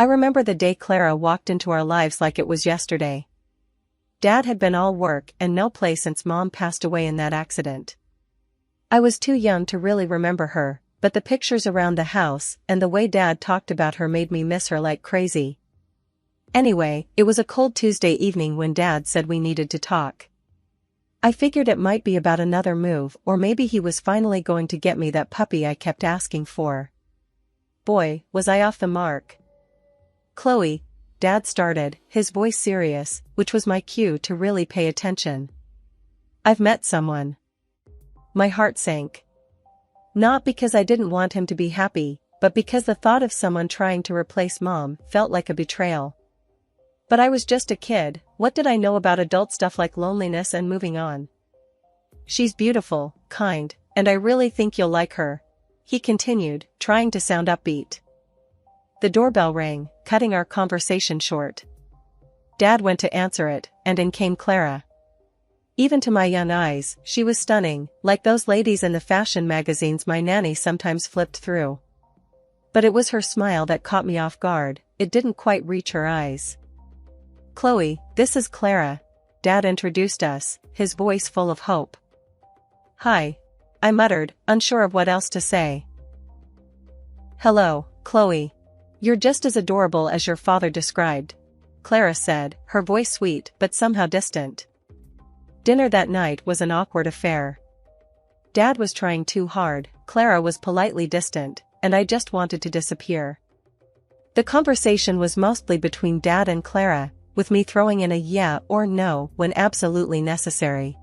I remember the day Clara walked into our lives like it was yesterday. Dad had been all work and no play since Mom passed away in that accident. I was too young to really remember her, but the pictures around the house and the way Dad talked about her made me miss her like crazy. Anyway, it was a cold Tuesday evening when Dad said we needed to talk. I figured it might be about another move, or maybe he was finally going to get me that puppy I kept asking for. Boy, was I off the mark. Chloe, Dad started, his voice serious, which was my cue to really pay attention. I've met someone. My heart sank. Not because I didn't want him to be happy, but because the thought of someone trying to replace Mom felt like a betrayal. But I was just a kid, what did I know about adult stuff like loneliness and moving on? She's beautiful, kind, and I really think you'll like her, he continued, trying to sound upbeat. The doorbell rang, cutting our conversation short. Dad went to answer it, and in came Clara. Even to my young eyes, she was stunning, like those ladies in the fashion magazines my nanny sometimes flipped through. But it was her smile that caught me off guard, it didn't quite reach her eyes. Chloe, this is Clara. Dad introduced us, his voice full of hope. Hi. I muttered, unsure of what else to say. Hello, Chloe. You're just as adorable as your father described, Clara said, her voice sweet but somehow distant. Dinner that night was an awkward affair. Dad was trying too hard, Clara was politely distant, and I just wanted to disappear. The conversation was mostly between Dad and Clara, with me throwing in a yeah or no when absolutely necessary.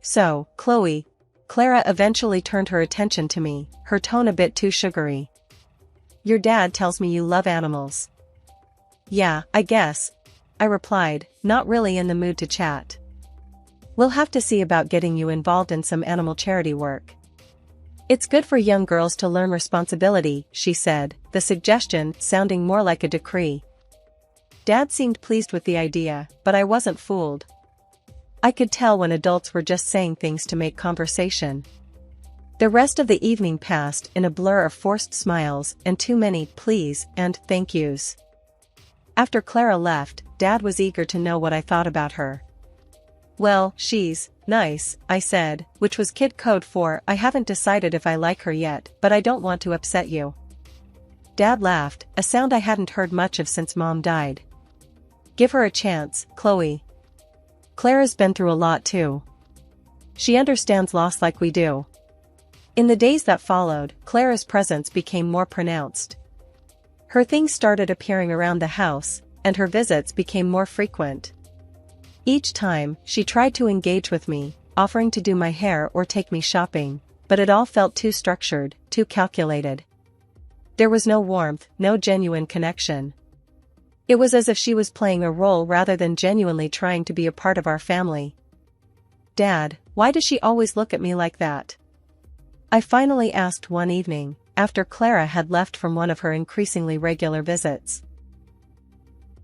So, Chloe, Clara eventually turned her attention to me, her tone a bit too sugary. Your dad tells me you love animals. Yeah, I guess, I replied, not really in the mood to chat. We'll have to see about getting you involved in some animal charity work. It's good for young girls to learn responsibility, she said, the suggestion sounding more like a decree. Dad seemed pleased with the idea, but I wasn't fooled. I could tell when adults were just saying things to make conversation. The rest of the evening passed in a blur of forced smiles and too many please and thank yous. After Clara left, Dad was eager to know what I thought about her. Well, she's nice, I said, which was kid code for I haven't decided if I like her yet, but I don't want to upset you. Dad laughed, a sound I hadn't heard much of since Mom died. Give her a chance, Chloe. Clara's been through a lot too. She understands loss like we do. In the days that followed, Clara's presence became more pronounced. Her things started appearing around the house, and her visits became more frequent. Each time, she tried to engage with me, offering to do my hair or take me shopping, but it all felt too structured, too calculated. There was no warmth, no genuine connection. It was as if she was playing a role rather than genuinely trying to be a part of our family. Dad, why does she always look at me like that? I finally asked one evening, after Clara had left from one of her increasingly regular visits.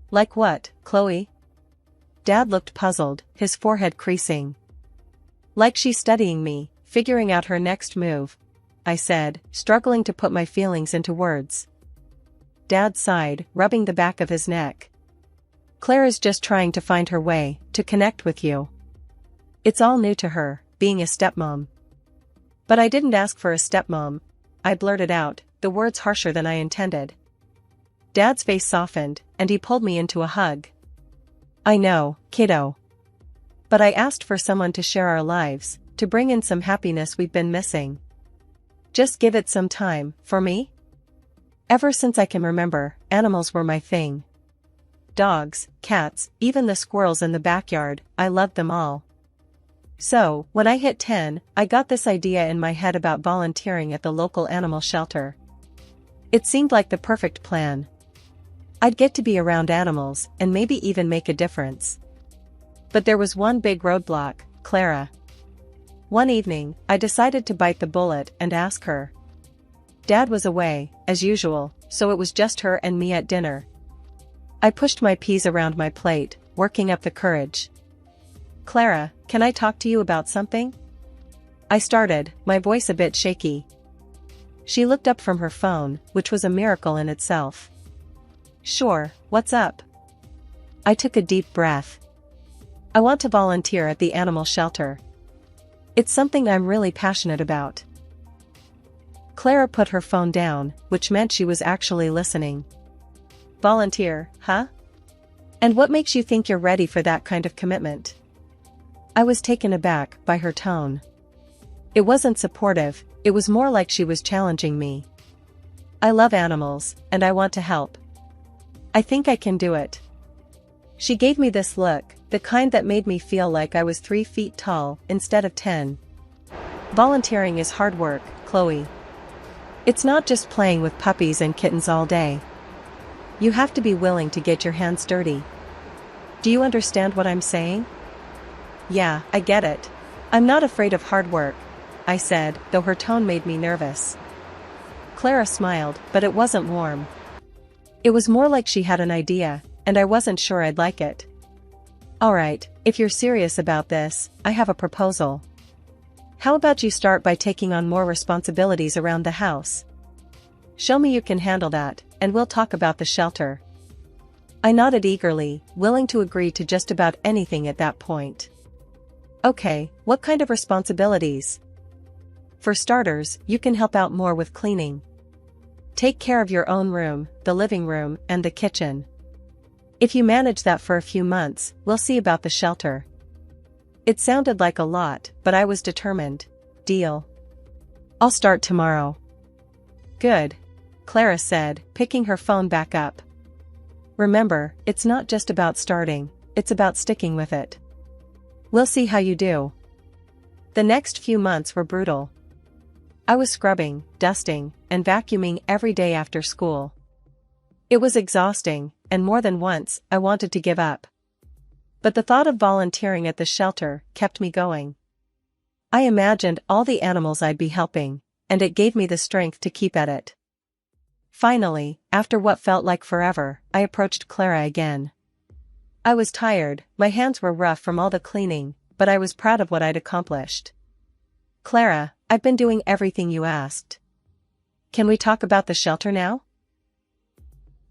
Like what, Chloe? Dad looked puzzled, his forehead creasing. Like she's studying me, figuring out her next move, I said, struggling to put my feelings into words. Dad sighed, rubbing the back of his neck. Clara's just trying to find her way, to connect with you. It's all new to her, being a stepmom. But I didn't ask for a stepmom, I blurted out, the words harsher than I intended. Dad's face softened, and he pulled me into a hug. I know, kiddo. But I asked for someone to share our lives, to bring in some happiness we've been missing. Just give it some time, for me? Ever since I can remember, animals were my thing. Dogs, cats, even the squirrels in the backyard, I loved them all. So, when I hit 10, I got this idea in my head about volunteering at the local animal shelter. It seemed like the perfect plan. I'd get to be around animals, and maybe even make a difference. But there was one big roadblock, Clara. One evening, I decided to bite the bullet and ask her. Dad was away, as usual, so it was just her and me at dinner. I pushed my peas around my plate, working up the courage. Clara, can I talk to you about something? I started, my voice a bit shaky. She looked up from her phone, which was a miracle in itself. Sure, what's up? I took a deep breath. I want to volunteer at the animal shelter. It's something I'm really passionate about. Clara put her phone down, which meant she was actually listening. Volunteer, huh? And what makes you think you're ready for that kind of commitment? I was taken aback by her tone. It wasn't supportive, it was more like she was challenging me. I love animals, and I want to help. I think I can do it. She gave me this look, the kind that made me feel like I was 3 feet tall instead of 10. Volunteering is hard work, Chloe. It's not just playing with puppies and kittens all day. You have to be willing to get your hands dirty. Do you understand what I'm saying? Yeah, I get it. I'm not afraid of hard work, I said, though her tone made me nervous. Clara smiled, but it wasn't warm. It was more like she had an idea, and I wasn't sure I'd like it. Alright, if you're serious about this, I have a proposal. How about you start by taking on more responsibilities around the house? Show me you can handle that, and we'll talk about the shelter. I nodded eagerly, willing to agree to just about anything at that point. Okay, what kind of responsibilities? For starters, you can help out more with cleaning. Take care of your own room, the living room, and the kitchen. If you manage that for a few months, we'll see about the shelter. It sounded like a lot, but I was determined. Deal. I'll start tomorrow. Good, Clara said, picking her phone back up. Remember, it's not just about starting, it's about sticking with it. We'll see how you do. The next few months were brutal. I was scrubbing, dusting, and vacuuming every day after school. It was exhausting, and more than once, I wanted to give up. But the thought of volunteering at the shelter kept me going. I imagined all the animals I'd be helping, and it gave me the strength to keep at it. Finally, after what felt like forever, I approached Clara again. I was tired, my hands were rough from all the cleaning, but I was proud of what I'd accomplished. Clara, I've been doing everything you asked. Can we talk about the shelter now?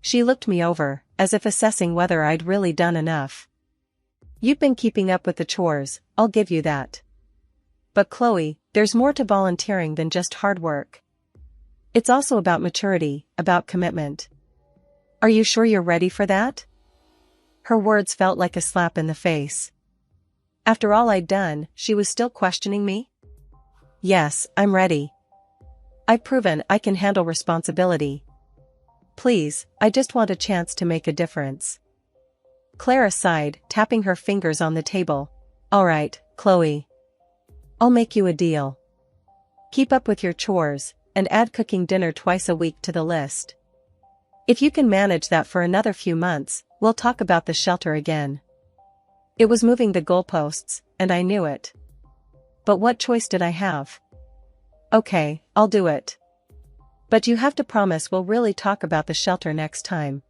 She looked me over, as if assessing whether I'd really done enough. You've been keeping up with the chores, I'll give you that. But Chloe, there's more to volunteering than just hard work. It's also about maturity, about commitment. Are you sure you're ready for that? Her words felt like a slap in the face. After all I'd done, she was still questioning me? Yes, I'm ready. I've proven I can handle responsibility. Please, I just want a chance to make a difference. Clara sighed, tapping her fingers on the table. Alright, Chloe. I'll make you a deal. Keep up with your chores, and add cooking dinner twice a week to the list. If you can manage that for another few months, we'll talk about the shelter again. It was moving the goalposts, and I knew it. But what choice did I have? Okay, I'll do it. But you have to promise we'll really talk about the shelter next time.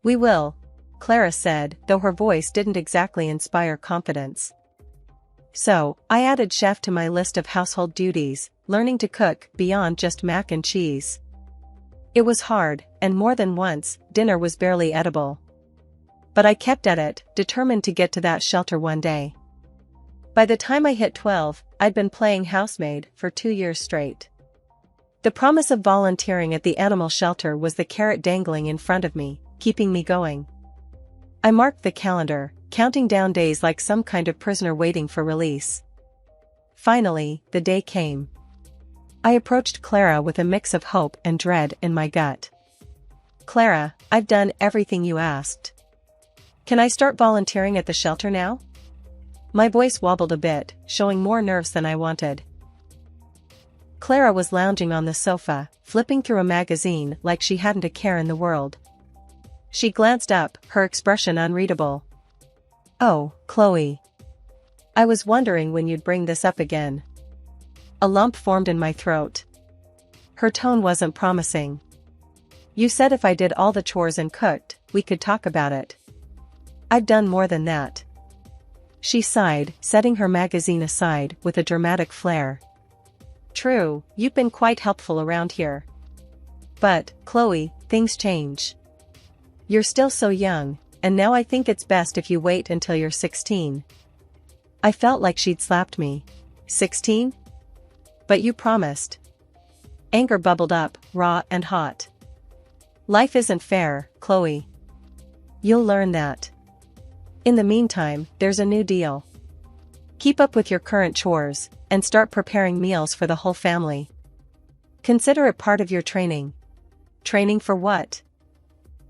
We will, Clara said, though her voice didn't exactly inspire confidence. So, I added chef to my list of household duties, learning to cook beyond just mac and cheese. It was hard, and more than once, dinner was barely edible. But I kept at it, determined to get to that shelter one day. By the time I hit 12, I'd been playing housemaid for 2 years straight. The promise of volunteering at the animal shelter was the carrot dangling in front of me, keeping me going. I marked the calendar, counting down days like some kind of prisoner waiting for release. Finally, the day came. I approached Clara with a mix of hope and dread in my gut. Clara, I've done everything you asked. Can I start volunteering at the shelter now? My voice wobbled a bit, showing more nerves than I wanted. Clara was lounging on the sofa, flipping through a magazine like she hadn't a care in the world. She glanced up, her expression unreadable. Oh, Chloe. I was wondering when you'd bring this up again. A lump formed in my throat. Her tone wasn't promising. You said if I did all the chores and cooked, we could talk about it. I've done more than that. She sighed, setting her magazine aside with a dramatic flair. True, you've been quite helpful around here. But, Chloe, things change. You're still so young, and now I think it's best if you wait until you're 16. I felt like she'd slapped me. 16? But you promised. Anger bubbled up, raw and hot. Life isn't fair, Chloe. You'll learn that. In the meantime, there's a new deal. Keep up with your current chores, and start preparing meals for the whole family. Consider it part of your training. Training for what?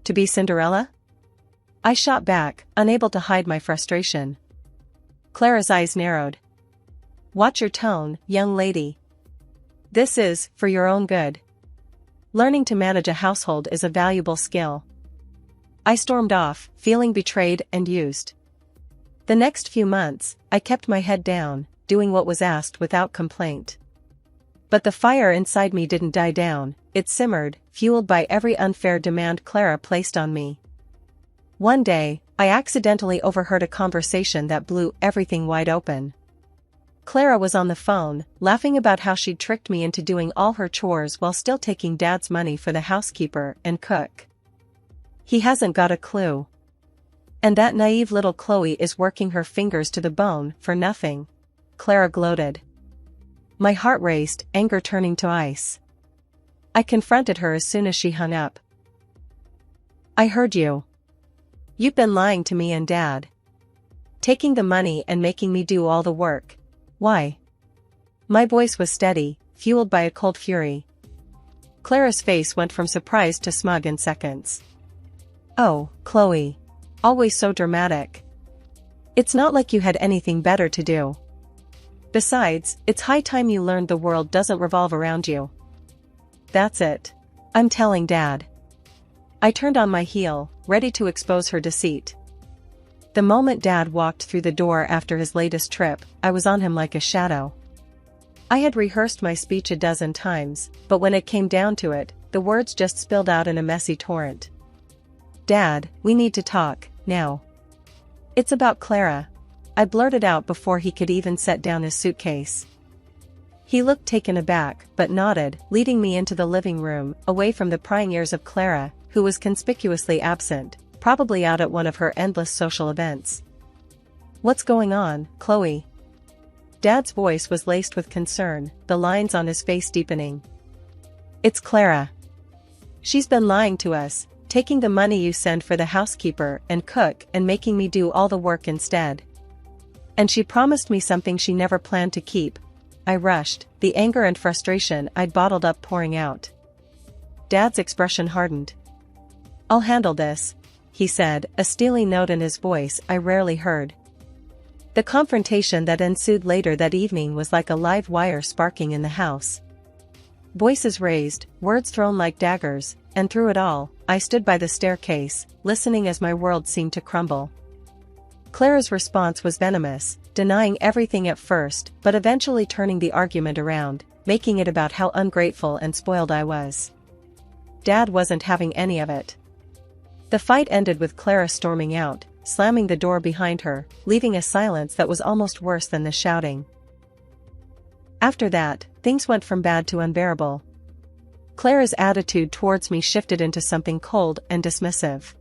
To be Cinderella? I shot back, unable to hide my frustration. Clara's eyes narrowed. Watch your tone, young lady. This is, for your own good. Learning to manage a household is a valuable skill. I stormed off, feeling betrayed and used. The next few months, I kept my head down, doing what was asked without complaint. But the fire inside me didn't die down, it simmered, fueled by every unfair demand Clara placed on me. One day, I accidentally overheard a conversation that blew everything wide open. Clara was on the phone, laughing about how she'd tricked me into doing all her chores while still taking Dad's money for the housekeeper and cook. He hasn't got a clue. And that naive little Chloe is working her fingers to the bone for nothing. Clara gloated. My heart raced, anger turning to ice. I confronted her as soon as she hung up. I heard you. You've been lying to me and Dad. Taking the money and making me do all the work. Why? My voice was steady, fueled by a cold fury. Clara's face went from surprise to smug in seconds. Oh, Chloe. Always so dramatic. It's not like you had anything better to do. Besides, it's high time you learned the world doesn't revolve around you. That's it. I'm telling Dad. I turned on my heel, ready to expose her deceit. The moment Dad walked through the door after his latest trip, I was on him like a shadow. I had rehearsed my speech a dozen times, but when it came down to it, the words just spilled out in a messy torrent. Dad, we need to talk, now. It's about Clara. I blurted out before he could even set down his suitcase. He looked taken aback, but nodded, leading me into the living room, away from the prying ears of Clara, who was conspicuously absent, probably out at one of her endless social events. What's going on, Chloe? Dad's voice was laced with concern, the lines on his face deepening. It's Clara. She's been lying to us, taking the money you send for the housekeeper and cook and making me do all the work instead. And she promised me something she never planned to keep. I rushed, the anger and frustration I'd bottled up pouring out. Dad's expression hardened. I'll handle this, he said, a steely note in his voice I rarely heard. The confrontation that ensued later that evening was like a live wire sparking in the house. Voices raised, words thrown like daggers, and through it all, I stood by the staircase, listening as my world seemed to crumble. Clara's response was venomous, denying everything at first, but eventually turning the argument around, making it about how ungrateful and spoiled I was. Dad wasn't having any of it. The fight ended with Clara storming out, slamming the door behind her, leaving a silence that was almost worse than the shouting. After that, things went from bad to unbearable. Clara's attitude towards me shifted into something cold and dismissive.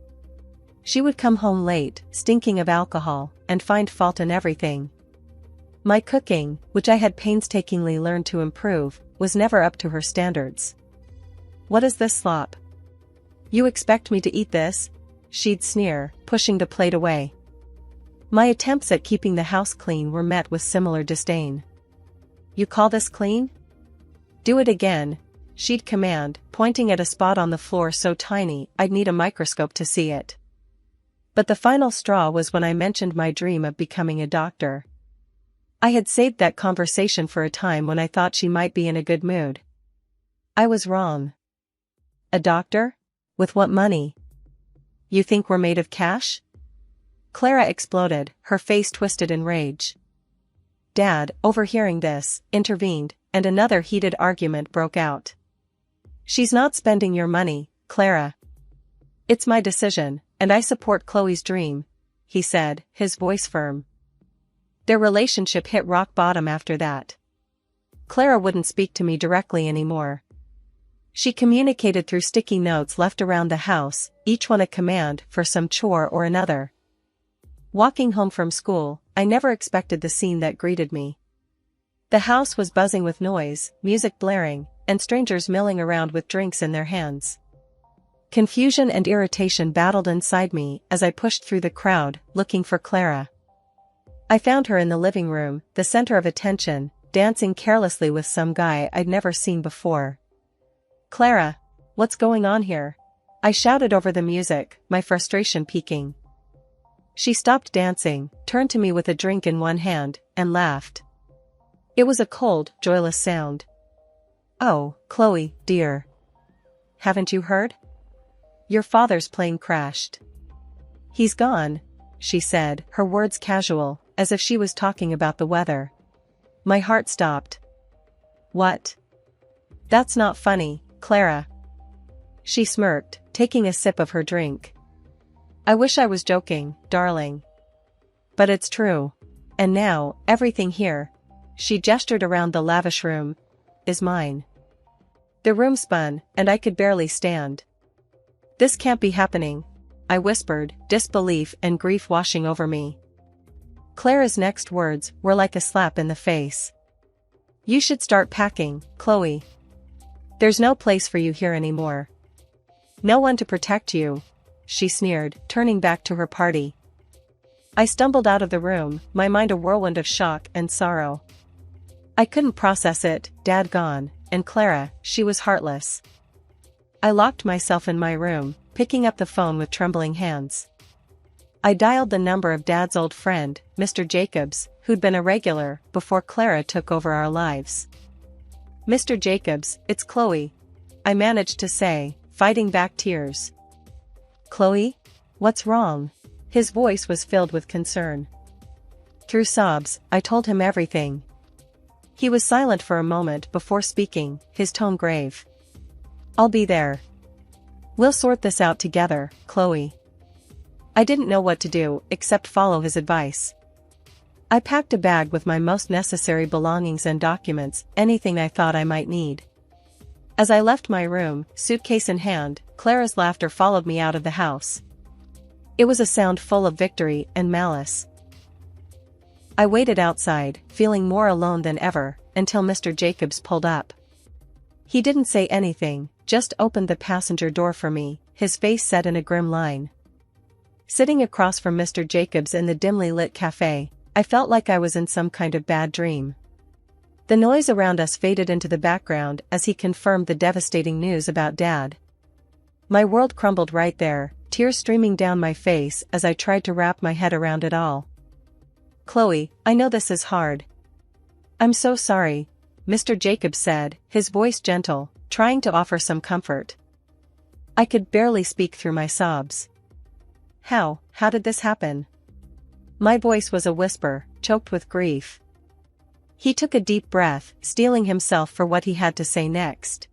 She would come home late, stinking of alcohol, and find fault in everything. My cooking, which I had painstakingly learned to improve, was never up to her standards. What is this slop? You expect me to eat this? She'd sneer, pushing the plate away. My attempts at keeping the house clean were met with similar disdain. You call this clean? Do it again, she'd command, pointing at a spot on the floor so tiny I'd need a microscope to see it. But the final straw was when I mentioned my dream of becoming a doctor. I had saved that conversation for a time when I thought she might be in a good mood. I was wrong. A doctor? With what money? You think we're made of cash? Clara exploded, her face twisted in rage. Dad, overhearing this, intervened, and another heated argument broke out. She's not spending your money, Clara. It's my decision, and I support Chloe's dream, he said, his voice firm. Their relationship hit rock bottom after that. Clara wouldn't speak to me directly anymore. She communicated through sticky notes left around the house, each one a command for some chore or another. Walking home from school, I never expected the scene that greeted me. The house was buzzing with noise, music blaring, and strangers milling around with drinks in their hands. Confusion and irritation battled inside me as I pushed through the crowd, looking for Clara. I found her in the living room, the center of attention, dancing carelessly with some guy I'd never seen before. "Clara, what's going on here?" I shouted over the music, my frustration peaking. She stopped dancing, turned to me with a drink in one hand, and laughed. It was a cold, joyless sound. "Oh, Chloe, dear. Haven't you heard? Your father's plane crashed." "He's gone," she said, her words casual, as if she was talking about the weather. My heart stopped. "What? That's not funny, Clara." She smirked, taking a sip of her drink. "I wish I was joking, darling. But it's true. And now, everything here," she gestured around the lavish room, "is mine." The room spun, and I could barely stand. "This can't be happening," I whispered, disbelief and grief washing over me. Clara's next words were like a slap in the face. "You should start packing, Chloe. There's no place for you here anymore. No one to protect you," she sneered, turning back to her party. I stumbled out of the room, my mind a whirlwind of shock and sorrow. I couldn't process it, Dad gone, and Clara, she was heartless. I locked myself in my room, picking up the phone with trembling hands. I dialed the number of Dad's old friend, Mr. Jacobs, who'd been a regular before Clara took over our lives. "Mr. Jacobs, it's Chloe," I managed to say, fighting back tears. "Chloe? What's wrong?" His voice was filled with concern. Through sobs, I told him everything. He was silent for a moment before speaking, his tone grave. "I'll be there. We'll sort this out together, Chloe." I didn't know what to do except follow his advice. I packed a bag with my most necessary belongings and documents, anything I thought I might need. As I left my room, suitcase in hand, Clara's laughter followed me out of the house. It was a sound full of victory and malice. I waited outside, feeling more alone than ever, until Mr. Jacobs pulled up. He didn't say anything, just opened the passenger door for me, his face set in a grim line. Sitting across from Mr. Jacobs in the dimly lit cafe, I felt like I was in some kind of bad dream. The noise around us faded into the background as he confirmed the devastating news about Dad. My world crumbled right there, tears streaming down my face as I tried to wrap my head around it all. "Chloe, I know this is hard. I'm so sorry," Mr. Jacobs said, his voice gentle, trying to offer some comfort. I could barely speak through my sobs. How did this happen?" My voice was a whisper, choked with grief. He took a deep breath, steeling himself for what he had to say next.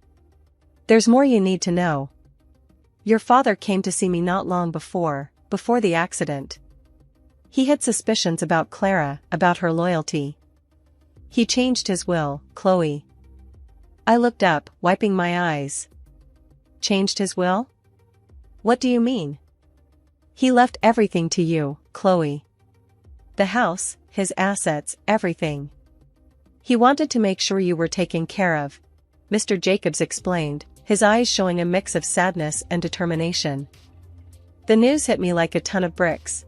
"There's more you need to know. Your father came to see me not long before the accident. He had suspicions about Clara, about her loyalty. He changed his will, Chloe." I looked up, wiping my eyes. "Changed his will? What do you mean?" "He left everything to you, Chloe. The house, his assets, everything. He wanted to make sure you were taken care of," Mr. Jacobs explained, his eyes showing a mix of sadness and determination. The news hit me like a ton of bricks.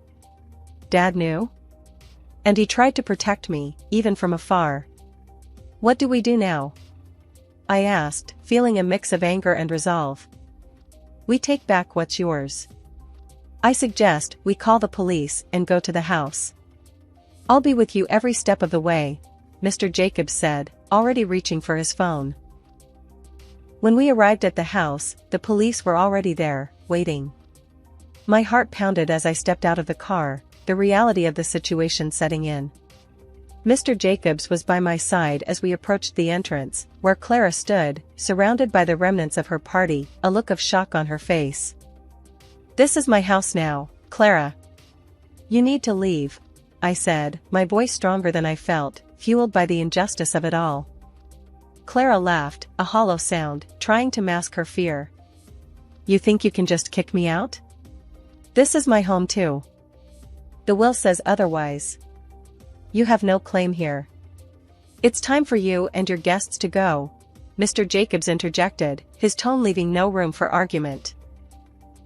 Dad knew? And he tried to protect me, even from afar. "What do we do now?" I asked, feeling a mix of anger and resolve. "We take back what's yours. I suggest we call the police and go to the house. I'll be with you every step of the way," Mr. Jacobs said, already reaching for his phone. When we arrived at the house, the police were already there, waiting. My heart pounded as I stepped out of the car, the reality of the situation setting in. Mr. Jacobs was by my side as we approached the entrance, where Clara stood, surrounded by the remnants of her party, a look of shock on her face. "This is my house now, Clara. You need to leave," I said, my voice stronger than I felt, fueled by the injustice of it all. Clara laughed, a hollow sound, trying to mask her fear. You think you can just kick me out? This is my home too. The will says otherwise. You have no claim here. It's time for you and your guests to go, Mr. Jacobs interjected, his tone leaving no room for argument.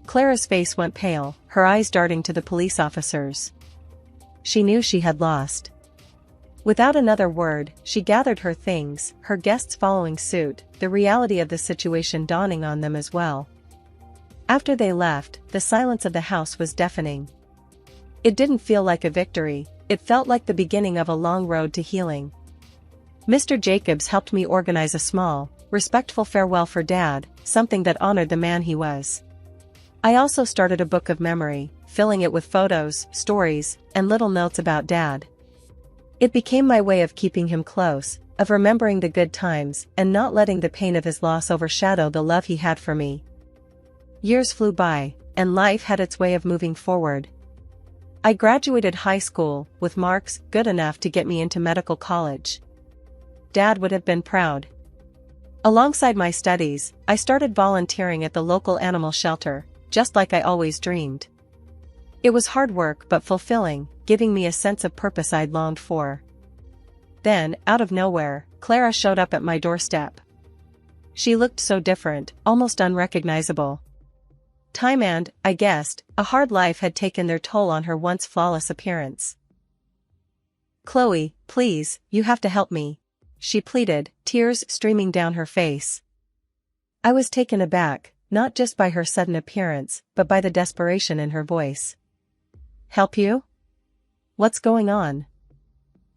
Clara's face went pale, her eyes darting to the police officers. She knew she had lost. Without another word, she gathered her things, her guests following suit, the reality of the situation dawning on them as well. After they left, the silence of the house was deafening. It didn't feel like a victory, it felt like the beginning of a long road to healing. Mr. Jacobs helped me organize a small, respectful farewell for Dad, something that honored the man he was. I also started a book of memory, filling it with photos, stories, and little notes about Dad. It became my way of keeping him close, of remembering the good times, and not letting the pain of his loss overshadow the love he had for me. Years flew by, and life had its way of moving forward. I graduated high school, with marks good enough to get me into medical college. Dad would have been proud. Alongside my studies, I started volunteering at the local animal shelter, just like I always dreamed. It was hard work but fulfilling, giving me a sense of purpose I'd longed for. Then, out of nowhere, Clara showed up at my doorstep. She looked so different, almost unrecognizable. Time and, I guessed, a hard life had taken their toll on her once flawless appearance. "Chloe, please, you have to help me," she pleaded, tears streaming down her face. I was taken aback, not just by her sudden appearance, but by the desperation in her voice. "Help you? What's going on?"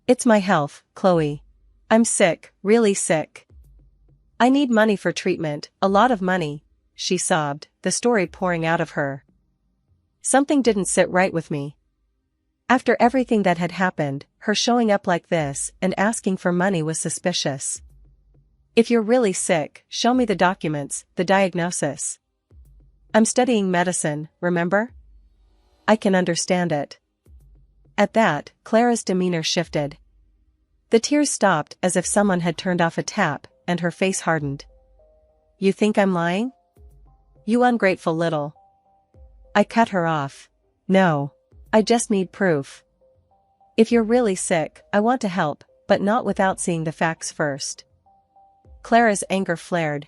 "It's my health, Chloe. I'm sick, really sick. I need money for treatment, a lot of money," she sobbed, the story pouring out of her. Something didn't sit right with me. After everything that had happened, her showing up like this and asking for money was suspicious. "If you're really sick, show me the documents, the diagnosis. I'm studying medicine, remember? I can understand it." At that, Clara's demeanor shifted. The tears stopped as if someone had turned off a tap, and her face hardened. "You think I'm lying? You ungrateful little..." I cut her off. "No. I just need proof. If you're really sick, I want to help, but not without seeing the facts first." Clara's anger flared.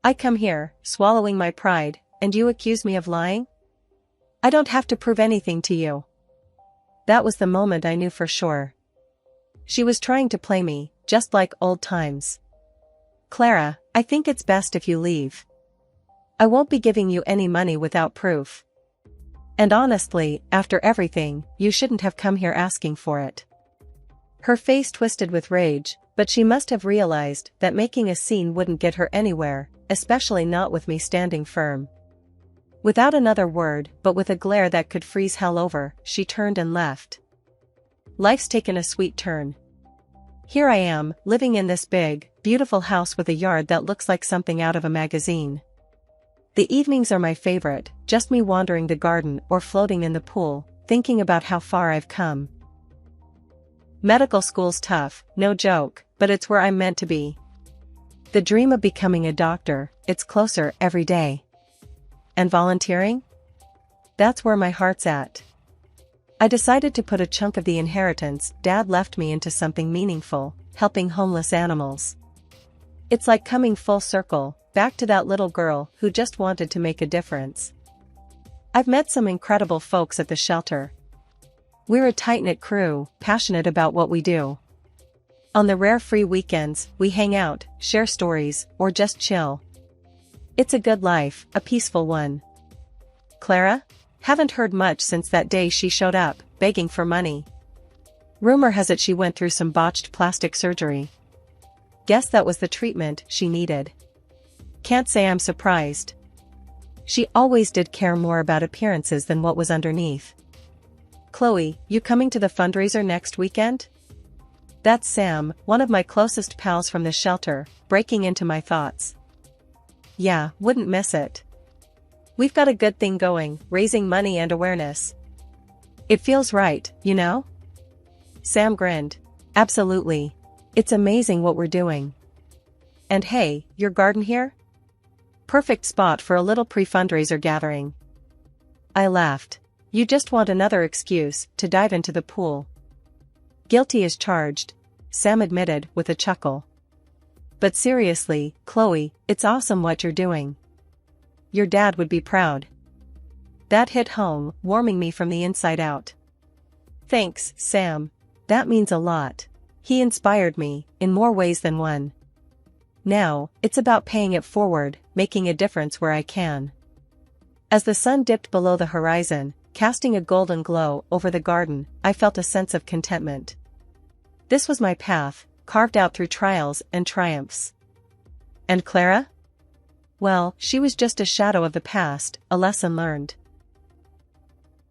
"I come here, swallowing my pride, and you accuse me of lying? I don't have to prove anything to you." That was the moment I knew for sure. She was trying to play me, just like old times. "Clara, I think it's best if you leave. I won't be giving you any money without proof. And honestly, after everything, you shouldn't have come here asking for it." Her face twisted with rage, but she must have realized that making a scene wouldn't get her anywhere, especially not with me standing firm. Without another word, but with a glare that could freeze hell over, she turned and left. Life's taken a sweet turn. Here I am, living in this big, beautiful house with a yard that looks like something out of a magazine. The evenings are my favorite, just me wandering the garden or floating in the pool, thinking about how far I've come. Medical school's tough, no joke, but it's where I'm meant to be. The dream of becoming a doctor, it's closer every day. And volunteering? That's where my heart's at. I decided to put a chunk of the inheritance Dad left me into something meaningful, helping homeless animals. It's like coming full circle, back to that little girl who just wanted to make a difference. I've met some incredible folks at the shelter. We're a tight-knit crew, passionate about what we do. On the rare free weekends, we hang out, share stories, or just chill. It's a good life, a peaceful one. Clara? Haven't heard much since that day she showed up, begging for money. Rumor has it she went through some botched plastic surgery. Guess that was the treatment she needed. Can't say I'm surprised. She always did care more about appearances than what was underneath. Chloe, you coming to the fundraiser next weekend? That's Sam, one of my closest pals from the shelter, breaking into my thoughts. Yeah, wouldn't miss it. We've got a good thing going, raising money and awareness. It feels right, you know? Sam grinned. Absolutely. It's amazing what we're doing. And hey, your garden here? Perfect spot for a little pre-fundraiser gathering. I laughed. You just want another excuse to dive into the pool. Guilty as charged, Sam admitted with a chuckle. But seriously, Chloe, it's awesome what you're doing. Your dad would be proud. That hit home, warming me from the inside out. Thanks, Sam. That means a lot. He inspired me, in more ways than one. Now, it's about paying it forward, making a difference where I can. As the sun dipped below the horizon, casting a golden glow over the garden, I felt a sense of contentment. This was my path, carved out through trials and triumphs. And Clara? Well, she was just a shadow of the past, a lesson learned.